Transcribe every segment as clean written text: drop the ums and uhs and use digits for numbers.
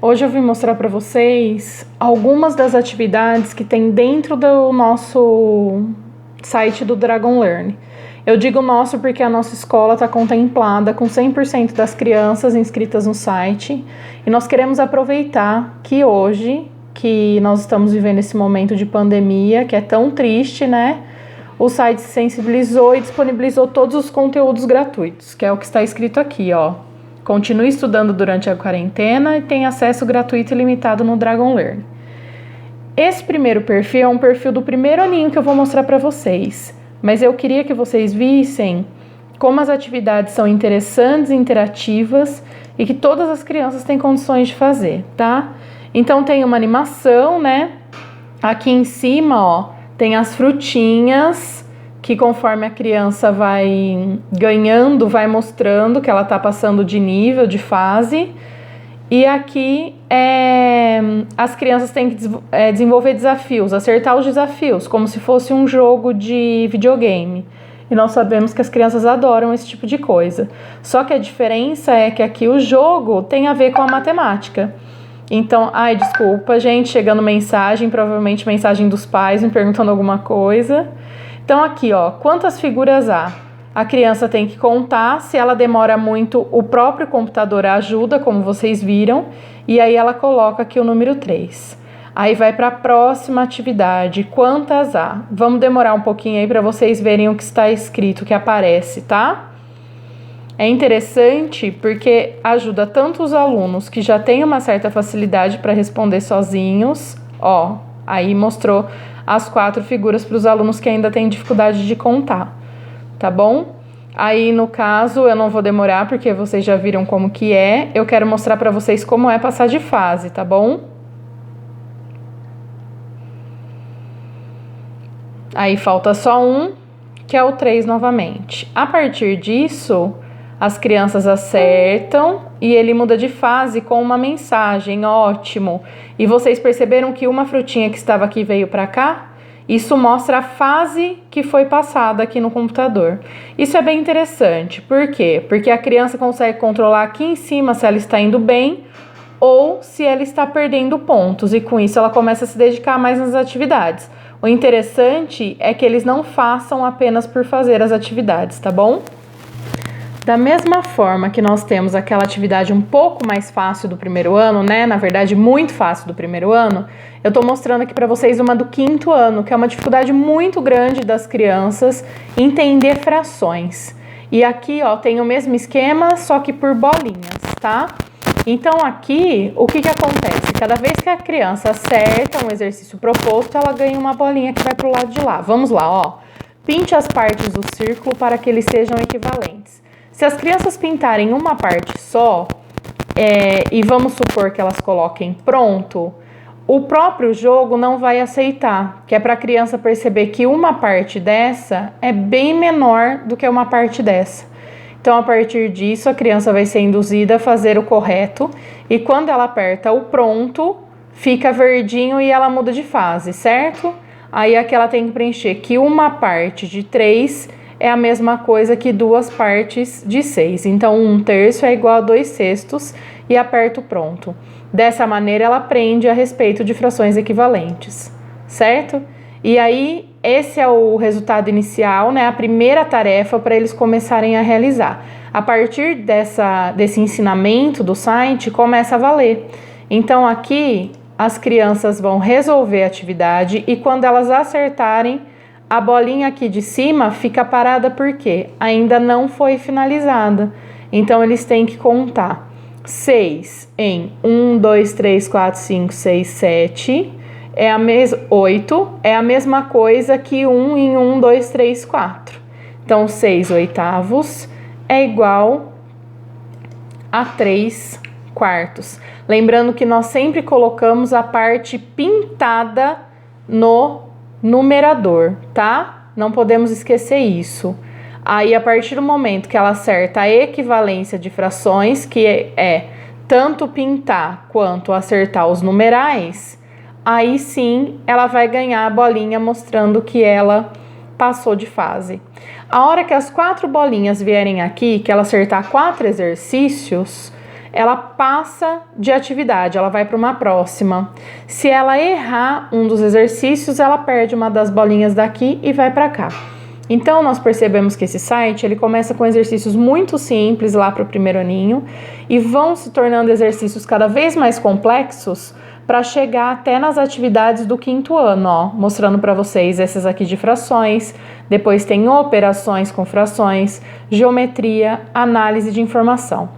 Hoje eu vim mostrar para vocês algumas das atividades que tem dentro do nosso site do Dragon Learn. Eu digo nosso porque a nossa escola está contemplada com 100% das crianças inscritas no site e nós queremos aproveitar que hoje, que nós estamos vivendo esse momento de pandemia, que é tão triste, né? O site se sensibilizou e disponibilizou todos os conteúdos gratuitos, que é o que está escrito aqui, ó. Continue estudando durante a quarentena e tem acesso gratuito e ilimitado no Dragon Learn. Esse primeiro perfil é um perfil do primeiro aninho que eu vou mostrar para vocês, mas eu queria que vocês vissem como as atividades são interessantes e interativas e que todas as crianças têm condições de fazer, tá? Então tem uma animação, né? Aqui em cima, ó, tem as frutinhas que conforme a criança vai ganhando, vai mostrando que ela está passando de nível, de fase. E aqui as crianças têm que desenvolver desafios, acertar os desafios, como se fosse um jogo de videogame. E nós sabemos que as crianças adoram esse tipo de coisa. Só que a diferença é que aqui o jogo tem a ver com a matemática. Então, desculpa, gente, chegando mensagem, provavelmente mensagem dos pais me perguntando alguma coisa. Então aqui, ó, quantas figuras há? A criança tem que contar, se ela demora muito, o próprio computador ajuda, como vocês viram, e aí ela coloca aqui o número 3. Aí vai para a próxima atividade, quantas há? Vamos demorar um pouquinho aí para vocês verem o que está escrito, que aparece, tá? É interessante porque ajuda tanto os alunos que já têm uma certa facilidade para responder sozinhos, ó, aí mostrou as 4 figuras para os alunos que ainda têm dificuldade de contar, tá bom? Aí no caso eu não vou demorar porque vocês já viram como que é, eu quero mostrar para vocês como é passar de fase, tá bom? Aí falta só um, que é o 3 novamente. A partir disso, as crianças acertam e ele muda de fase com uma mensagem, ótimo. E vocês perceberam que uma frutinha que estava aqui veio para cá? Isso mostra a fase que foi passada aqui no computador. Isso é bem interessante. Por quê? Porque a criança consegue controlar aqui em cima se ela está indo bem ou se ela está perdendo pontos. E com isso ela começa a se dedicar mais nas atividades. O interessante é que eles não façam apenas por fazer as atividades, tá bom? Da mesma forma que nós temos aquela atividade um pouco mais fácil do primeiro ano, né? Na verdade, muito fácil do primeiro ano, eu tô mostrando aqui para vocês uma do 5º ano, que é uma dificuldade muito grande das crianças entender frações. E aqui, ó, tem o mesmo esquema, só que por bolinhas, tá? Então aqui, o que acontece? Cada vez que a criança acerta um exercício proposto, ela ganha uma bolinha que vai pro lado de lá. Vamos lá, ó. Pinte as partes do círculo para que eles sejam equivalentes. Se as crianças pintarem uma parte só, e vamos supor que elas coloquem pronto, o próprio jogo não vai aceitar, que é para a criança perceber que uma parte dessa é bem menor do que uma parte dessa. Então, a partir disso, a criança vai ser induzida a fazer o correto, e quando ela aperta o pronto, fica verdinho e ela muda de fase, certo? Aí aqui ela tem que preencher que uma parte de 3 é a mesma coisa que 2 partes de 6. Então, 1/3 é igual a 2/6 e aperto pronto. Dessa maneira, ela aprende a respeito de frações equivalentes, certo? E aí, esse é o resultado inicial, né? A primeira tarefa para eles começarem a realizar. A partir desse ensinamento do site, começa a valer. Então, aqui, as crianças vão resolver a atividade e quando elas acertarem, a bolinha aqui de cima fica parada porque ainda não foi finalizada. Então, eles têm que contar 6 em 1, 2, 3, 4, 5, 6, 7. 8 é a mesma coisa que 1 em 1, 2, 3, 4. Então, 6/8 é igual a 3/4. Lembrando que nós sempre colocamos a parte pintada no numerador, tá? Não podemos esquecer isso. Aí, a partir do momento que ela acerta a equivalência de frações, que é tanto pintar quanto acertar os numerais, aí sim ela vai ganhar a bolinha mostrando que ela passou de fase. A hora que as 4 bolinhas vierem aqui, que ela acertar 4 exercícios, ela passa de atividade, ela vai para uma próxima. Se ela errar um dos exercícios, ela perde uma das bolinhas daqui e vai para cá. Então, nós percebemos que esse site, ele começa com exercícios muito simples lá para o primeiro aninho e vão se tornando exercícios cada vez mais complexos para chegar até nas atividades do quinto ano, ó, mostrando para vocês essas aqui de frações, depois tem operações com frações, geometria, análise de informação.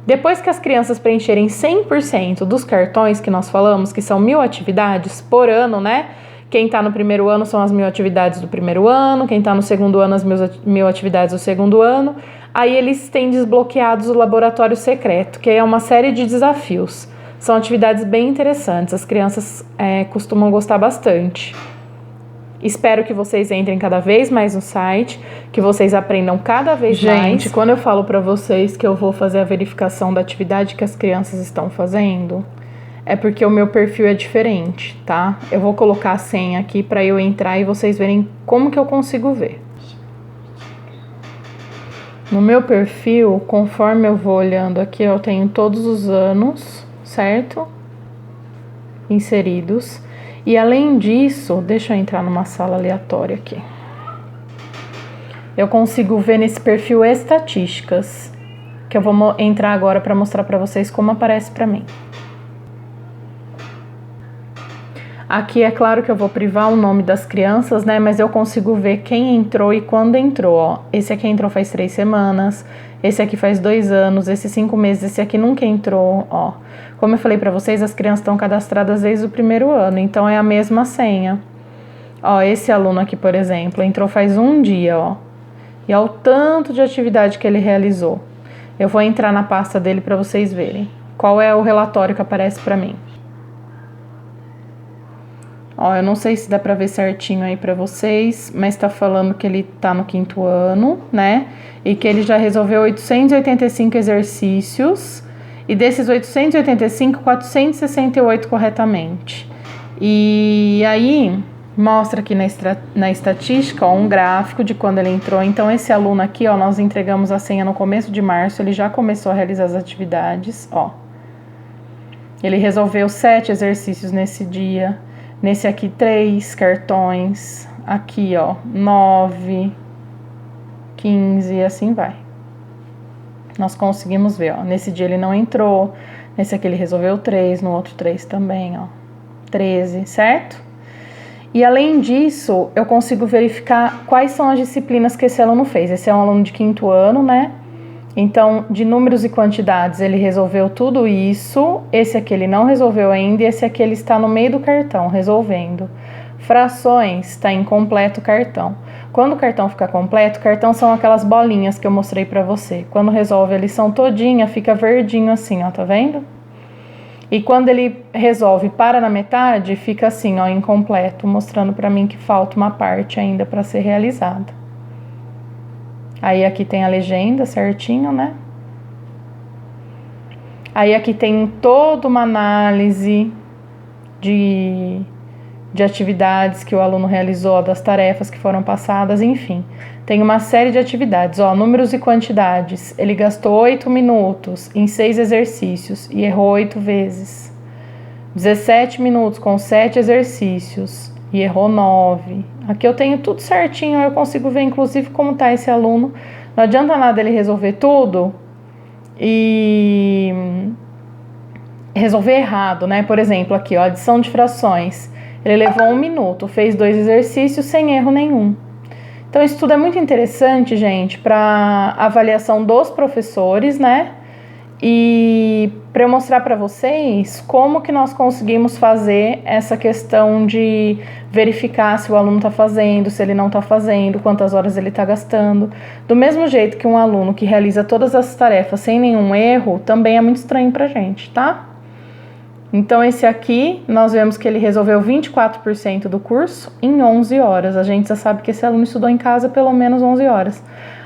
Depois que as crianças preencherem 100% dos cartões que nós falamos, que são 1000 atividades por ano, né? Quem está no primeiro ano são as 1000 atividades do primeiro ano, quem está no segundo ano as 1000 atividades do segundo ano. Aí eles têm desbloqueados o laboratório secreto, que é uma série de desafios. São atividades bem interessantes, as crianças costumam gostar bastante. Espero que vocês entrem cada vez mais no site, que vocês aprendam cada vez mais. Gente, quando eu falo para vocês que eu vou fazer a verificação da atividade que as crianças estão fazendo, é porque o meu perfil é diferente, tá? Eu vou colocar a senha aqui para eu entrar e vocês verem como que eu consigo ver. No meu perfil, conforme eu vou olhando aqui, eu tenho todos os anos, certo? Inseridos. E além disso, deixa eu entrar numa sala aleatória aqui. Eu consigo ver nesse perfil estatísticas, que eu vou entrar agora para mostrar para vocês como aparece para mim. Aqui é claro que eu vou privar o nome das crianças, né? Mas eu consigo ver quem entrou e quando entrou, ó. Esse aqui entrou faz 3 semanas, esse aqui faz 2 anos, esse 5 meses, esse aqui nunca entrou, ó. Como eu falei pra vocês, as crianças estão cadastradas desde o primeiro ano, então é a mesma senha. Ó, esse aluno aqui, por exemplo, entrou faz 1 dia, ó. E ó o tanto de atividade que ele realizou. Eu vou entrar na pasta dele pra vocês verem qual é o relatório que aparece pra mim. Ó, eu não sei se dá pra ver certinho aí pra vocês, mas tá falando que ele tá no 5º ano, né? E que ele já resolveu 885 exercícios, e desses 885, 468 corretamente. E aí, mostra aqui na estatística, ó, um gráfico de quando ele entrou. Então, esse aluno aqui, ó, nós entregamos a senha no começo de março, ele já começou a realizar as atividades, ó. Ele resolveu 7 exercícios nesse dia. Nesse aqui, 3 cartões. Aqui, ó, 9, 15 e assim vai. Nós conseguimos ver, ó. Nesse dia ele não entrou. Nesse aqui ele resolveu 3, no outro 3 também, ó. 13, certo? E além disso, eu consigo verificar quais são as disciplinas que esse aluno fez. Esse é um aluno de 5º ano, né? Então, de números e quantidades, ele resolveu tudo isso. Esse aqui ele não resolveu ainda e esse aqui ele está no meio do cartão, resolvendo. Frações, está incompleto o cartão. Quando o cartão fica completo, cartão são aquelas bolinhas que eu mostrei para você. Quando resolve a lição todinha, fica verdinho assim, ó, tá vendo? E quando ele resolve para na metade, fica assim, ó, incompleto, mostrando para mim que falta uma parte ainda para ser realizada. Aí aqui tem a legenda certinho, né? Aí aqui tem toda uma análise de atividades que o aluno realizou, das tarefas que foram passadas, enfim. Tem uma série de atividades, ó, números e quantidades. Ele gastou 8 minutos em 6 exercícios e errou 8 vezes. 17 minutos com 7 exercícios e errou 9. Aqui eu tenho tudo certinho, eu consigo ver inclusive como está esse aluno. Não adianta nada ele resolver tudo e resolver errado, né? Por exemplo, aqui, ó, adição de frações. Ele levou 1 minuto, fez 2 exercícios sem erro nenhum. Então, isso tudo é muito interessante, gente, para avaliação dos professores, né? E para eu mostrar para vocês como que nós conseguimos fazer essa questão de verificar se o aluno está fazendo, se ele não está fazendo, quantas horas ele está gastando. Do mesmo jeito que um aluno que realiza todas as tarefas sem nenhum erro, também é muito estranho para a gente, tá? Então, esse aqui, nós vemos que ele resolveu 24% do curso em 11 horas. A gente já sabe que esse aluno estudou em casa pelo menos 11 horas.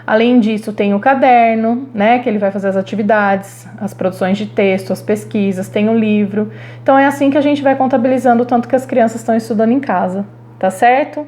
Além disso, tem o caderno, né, que ele vai fazer as atividades, as produções de texto, as pesquisas, tem o livro. Então, é assim que a gente vai contabilizando o tanto que as crianças estão estudando em casa, tá certo?